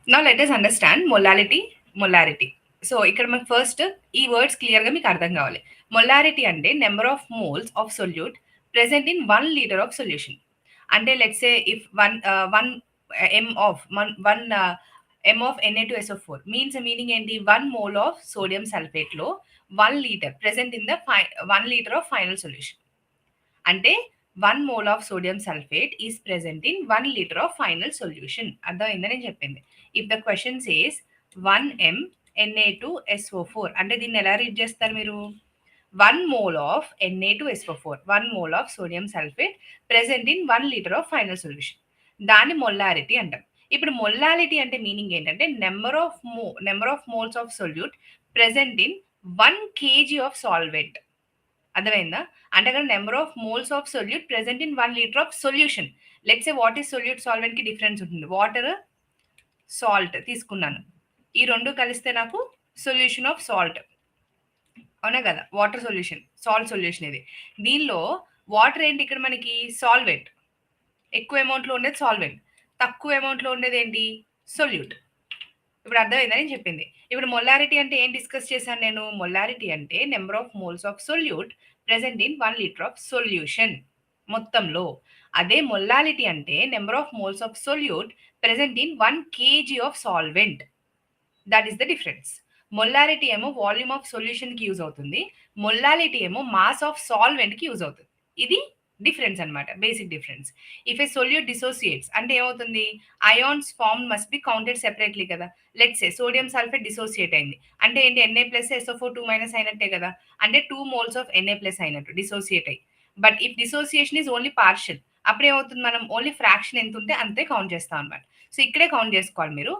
Now let us understand molarity. So ఇక్కడ మనకు first ఈ వర్డ్స్ క్లియర్‌గా మీకు అర్థం కావాలి. మొలారిటీ అంటే number of moles of solute present in 1 litre of solution. అంటే let's say if 1 m of 1 m of Na2SO4 meaning ఏంటి? 1 మోల్ ఆఫ్ సోడియం సల్ఫేట్‌లో 1 litre present in the 1 litre of final solution. అంటే 1 mole of sodium sulphate is present in 1 litre of final solution. అర్థమైందని నేను చెప్పింది. If the question says 1m Na2SO4 అంటే దీన్ని ఎలా read చేస్తారు మీరు? 1 mole of Na2SO4, 1 mole of sodium sulphate present in 1 litre of final solution. దాన్ని మొల్లారిటీ అంటాం. ఇప్పుడు మొల్లారిటీ అంటే మీనింగ్ ఏంటంటే number of moles of solute present in 1 kg of solvent. అర్థమైందా? అంటే అక్కడ number of moles of solute present in 1 litre of solution. Let's say what is solute solvent కి difference ఉంటుంది. వాటర్, సాల్ట్ తీసుకున్నాను. ఈ 2 కలిస్తే నాకు సొల్యూషన్ ఆఫ్ సాల్ట్. అవునా కదా? వాటర్ సొల్యూషన్, సాల్ట్ సొల్యూషన్ ఇది. దీనిలో వాటర్ ఏంటి ఇక్కడ మనకి? సాల్వెంట్. ఎక్కువ అమౌంట్‌లో ఉండేది సాల్వెంట్. తక్కువ అమౌంట్‌లో ఉండేది ఏంటి? సొల్యూట్. ఇప్పుడు అర్థమైందా నేను చెప్పింది? ఇప్పుడు మొలారిటీ అంటే ఏం డిస్కస్ చేశాను నేను? మొలారిటీ అంటే number of moles of solute present in 1 litre of solution మొత్తంలో. అదే మొలాలిటీ అంటే number of moles of solute present in 1 kg of solvent. That is the difference. Molarity ఏమో వాల్యూమ్ ఆఫ్ సొల్యూషన్ కి use అవుతుంది. Molality ఏమో mass of solvent కి use అవుతుంది. ఇది డిఫరెన్స్ అన్నమాట, basic difference. If a solute dissociates అంటే ఏమవుతుంది? Ions form must be counted separately కదా. Let's say sodium sulphate dissociate అయింది అంటే ఏంటి? Na+SO4 2- అయినట్టే కదా. అంటే 2 మోల్స్ ఆఫ్ Na+ అయినట్టు డిసోసియేట్ అయ్యి. But if dissociation is only partial, అప్పుడు ఏమవుతుంది? మనం ఓన్లీ ఫ్రాక్షన్ ఎంత ఉంటే అంతే కౌంట్ చేస్తాం అన్నమాట. సో ఇక్కడే కౌంట్ చేసుకోవాలి మీరు.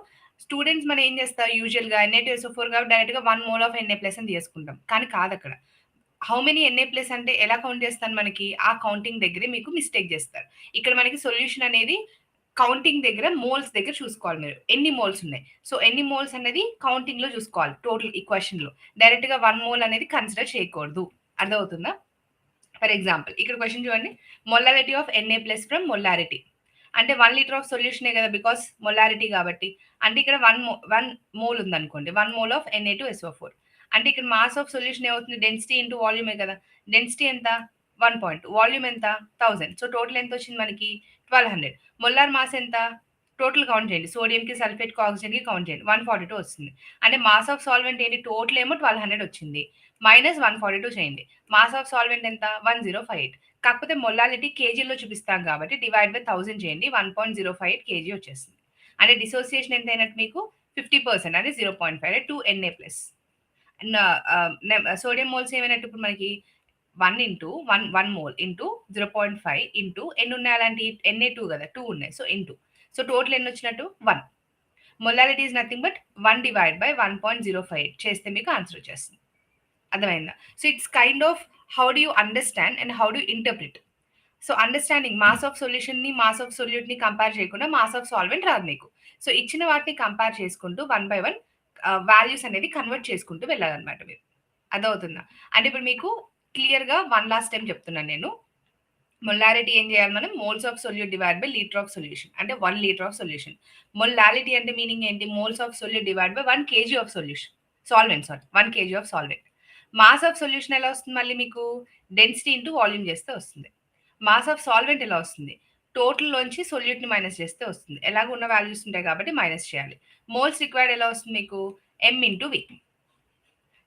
స్టూడెంట్స్ మనం ఏం చేస్తారు? యూజువల్‌గా Na2SO4 కాబట్టి డైరెక్ట్‌గా 1 మోల్ ఆఫ్ Na+ అని తీసుకుంటాం. కానీ కాదక్కడ. హౌ మెనీ Na+ అంటే ఎలా కౌంట్ చేస్తాను మనకి? ఆ కౌంటింగ్ దగ్గరే మీకు మిస్టేక్ చేస్తారు. ఇక్కడ మనకి సొల్యూషన్ అనేది కౌంటింగ్ దగ్గర మోల్స్ దగ్గర చూసుకోవాలి మీరు. ఎన్ని మోల్స్ ఉన్నాయి? సో ఎన్ని మోల్స్ అనేది కౌంటింగ్‌లో చూసుకోవాలి టోటల్ ఈ క్వెషన్‌లో. డైరెక్ట్‌గా 1 మోల్ అనేది కన్సిడర్ చేయకూడదు. అర్థమవుతుందా? ఫర్ ఎగ్జాంపుల్ ఇక్కడ క్వెషన్ చూడండి. Molarity of Na+ from molarity. అంటే 1 లీటర్ ఆఫ్ సొల్యూషనే కదా, బికాస్ మొలారిటీ కాబట్టి. అంటే ఇక్కడ 1 మోల్ ఉందనుకోండి. 1 మోల్ ఆఫ్ Na2SO4. అంటే ఇక్కడ మాస్ ఆఫ్ సొల్యూషన్ ఏమవుతుంది? డెన్సిటీ ఇంటూ వాల్యూమే కదా. డెన్సిటీ ఎంత? 1 వాల్యూమ్ ఎంత? 1000. సో టోటల్ ఎంత వచ్చింది మనకి? 1200. మొలార్ మాస్ ఎంత? టోటల్ కౌంట్ చేయండి. సోడియంకి, సల్ఫేట్‌కి, ఆక్సిజన్‌కి కౌంట్ చేయండి. 142 వస్తుంది. అంటే మాస్ ఆఫ్ సాల్వెంట్ ఏంటి? టోటల్ ఏమో 1200 వచ్చింది. మైనస్ 142 చేయండి. మాస్ ఆఫ్ సాల్వెంట్ ఎంత? 1058. కాకపోతే మొలాలిటీ కేజీలో చూపిస్తాం కాబట్టి డివైడ్ బై 1000 చేయండి. 1.058 కేజీ వచ్చేస్తుంది. అంటే డిసోసియేషన్ ఎంత అయినట్టు మీకు? 50%, అంటే 0.5 అంటే 2 Na+. సోడియం మోల్స్ ఏమైనట్టు ఇప్పుడు మనకి 1 ఇంటూ 1 మోల్ ఇంటూ 0.5 ఇంటూ ఎన్ని ఉన్నాయి అలాంటి? Na2 కదా, 2 ఉన్నాయి. So into. సో టోటల్ ఎన్ని వచ్చినట్టు? 1. Molality is nothing but 1 divide by 1.058 చేస్తే మీకు ఆన్సర్ వచ్చేస్తుంది. అర్థమైందా? So it's kind of how do you understand and how do interpret. So understanding mass of సొల్యూషన్‌ని, మాస్ ఆఫ్ సొల్యూట్‌ని కంపేర్ చేయకుండా మాస్ ఆఫ్ సాల్వెంట్ రాదు మీకు. సో ఇచ్చిన వాటిని కంపేర్ చేసుకుంటూ 1 బై 1 వాల్యూస్ అనేది కన్వర్ట్ చేసుకుంటూ వెళ్ళాలన్నమాట మీరు. అర్థమవుతుందా? అంటే ఇప్పుడు మీకు క్లియర్‌గా వన్ లాస్ట్ టైమ్ చెప్తున్నాను నేను. మొలారిటీ ఏం చేయాలి మనం? Moles of solute divide by litre of solution. అంటే 1 లీటర్ ఆఫ్ సొల్యూషన్. మొలాలిటీ అంటే మీనింగ్ ఏంటి? Moles of solute divide by 1 KG of solution. Solvent 1 KG of solvent. Mass of solution ఎలా వస్తుంది మళ్ళీ మీకు? డెన్సిటీ ఇంటూ వాల్యూమ్ చేస్తే వస్తుంది. Mass of solvent ఎలా వస్తుంది? టోటల్‌లోంచి సొల్యూట్‌ని మైనస్ చేస్తే వస్తుంది. ఎలాగో ఉన్న వాల్యూస్ ఉంటాయి కాబట్టి మైనస్ చేయాలి. మోల్స్ రిక్వైర్డ్ ఎలా వస్తుంది మీకు? M into V.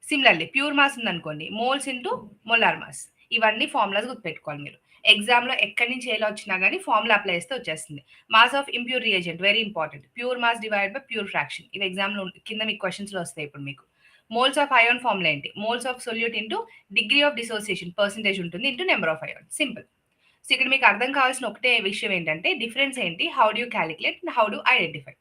Similarly pure mass ఉందనుకోండి, మోల్స్ ఇంటూ మొలార్ మాస్. ఇవన్నీ ఫార్ములాస్ గుర్తుపెట్టుకోవాలి మీరు. ఎగ్జామ్‌లో ఎక్కడి నుంచి ఎలా వచ్చినా గానీ ఫార్ములా అప్లై చేస్తే వచ్చేస్తుంది. Mass of impure reagent very important. Pure mass divided by pure fraction. ఇవి ఎగ్జామ్‌లో కింద మీకు క్వెషన్స్‌లో వస్తాయి ఇప్పుడు మీకు. మోల్స్ ఆఫ్ అయాన్ ఫార్ములా ఏంటి? Moles of solute into degree of dissociation percentage ఉంటుంది into number of ion. Simple. So ఇక్కడ మీకు అర్థం కావాల్సిన ఒకటే విషయం ఏంటంటే డిఫరెన్స్ ఏంటి? How do you calculate and how do identify.